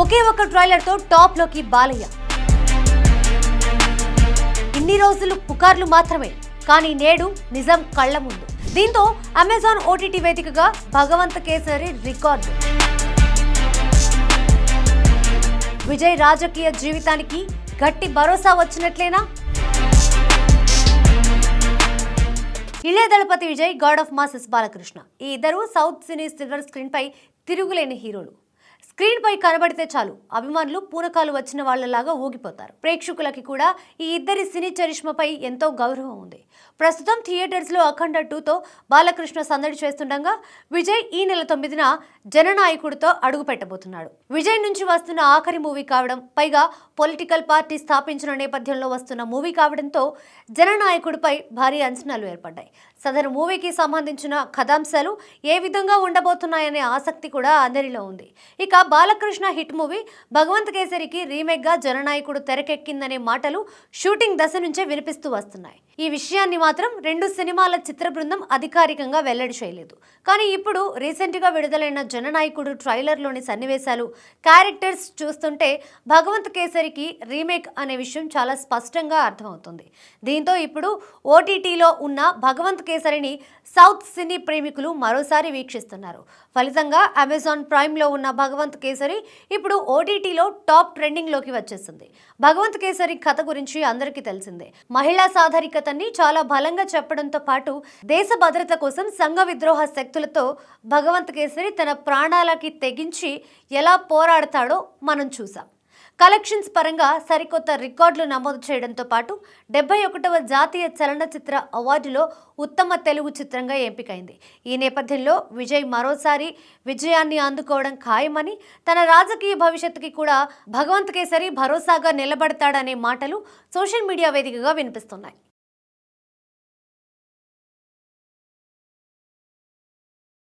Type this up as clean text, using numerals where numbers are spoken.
ఒకే ఒక ట్రైలర్ తో టాప్ లోకి బాలయ్య. ఇన్ని రోజులు పుకార్లు మాత్రమే, కానీ నేడు నిజం కళ్ల ముందు. దీంతో అమెజాన్ ఓటీటీ వేదికగా భగవంత్ కేసరి రికార్డు. విజయ్ రాజకీయ జీవితానికి గట్టి భరోసా వచ్చినట్లేనా? Ilaya Thalapathy Vijay, God of mass S Balakrishna, ఈ ఇద్దరు సౌత్ సినీ సిల్వర్ స్క్రీన్ పై తిరుగులేని హీరోలు. స్క్రీన్ పై కనబడితే చాలు అభిమానులు పూనకాలు వచ్చిన వాళ్లలాగా ఊగిపోతారు. ప్రేక్షకులకి కూడా ఈ ఇద్దరి సినీ చరిష్మపై ఎంతో గౌరవం ఉంది. ప్రస్తుతం థియేటర్స్ లో అఖండ 2తో బాలకృష్ణ సందడి చేస్తుండగా విజయ్ ఈ నెల 9న జననాయకుడితో అడుగు పెట్టబోతున్నాడు. విజయ్ నుంచి వస్తున్న ఆఖరి మూవీ కావడం, పైగా పొలిటికల్ పార్టీ స్థాపించిన నేపథ్యంలో వస్తున్న మూవీ కావడంతో జననాయకుడిపై భారీ అంచనాలు ఏర్పడ్డాయి. సదరు మూవీకి సంబంధించిన కథాంశాలు ఏ విధంగా ఉండబోతున్నాయనే ఆసక్తి కూడా అందరిలో ఉంది. ఇక బాలకృష్ణ హిట్ మూవీ భగవంత్ కేసరికి రీమేక్ గా జననాయకుడు తెరకెక్కిందనే మాటలు షూటింగ్ దశ నుంచే వినిపిస్తూ వస్తున్నాయి. ఈ విషయాన్ని మాత్రం 2 సినిమాల చిత్ర బృందం అధికారికంగా వెల్లడి చేయలేదు. కానీ ఇప్పుడు రీసెంట్ గా విడుదలైన జననాయకుడు ట్రైలర్ లోని సన్నివేశాలు, క్యారెక్టర్స్ చూస్తుంటే భగవంత్ కేసరికి రీమేక్ అనే విషయం చాలా స్పష్టంగా అర్థమవుతుంది. దీంతో ఇప్పుడు ఓటీటీలో ఉన్న భగవంత్ కేసరిని సౌత్ సినీ ప్రేమికులు మరోసారి వీక్షిస్తున్నారు. ఫలితంగా అమెజాన్ ప్రైమ్ లో ఉన్న భగవంత్ కేసరి ఇప్పుడు ఓటీటీలో టాప్ ట్రెండింగ్ లోకి వచ్చేసింది. భగవంత్ కేసరి కథ గురించి అందరికీ తెలిసిందే. మహిళా సాధారికతని చాలా బలంగా చెప్పడంతో పాటు దేశ భద్రత కోసం సంఘ విద్రోహ శక్తులతో భగవంత్ కేసరి తన ప్రాణాలకి తెగించి ఎలా పోరాడతాడో మనం చూసాం. కలెక్షన్స్ పరంగా సరికొత్త రికార్డులు నమోదు చేయడంతో పాటు 71వ జాతీయ చలనచిత్ర అవార్డులో ఉత్తమ తెలుగు చిత్రంగా ఎంపికైంది. ఈ నేపథ్యంలో విజయ్ మరోసారి విజయాన్ని అందుకోవడం ఖాయమని, తన రాజకీయ భవిష్యత్తుకి కూడా భగవంత్ కేసరి భరోసాగా నిలబడతాడనే మాటలు సోషల్ మీడియా వేదికగా వినిపిస్తున్నాయి.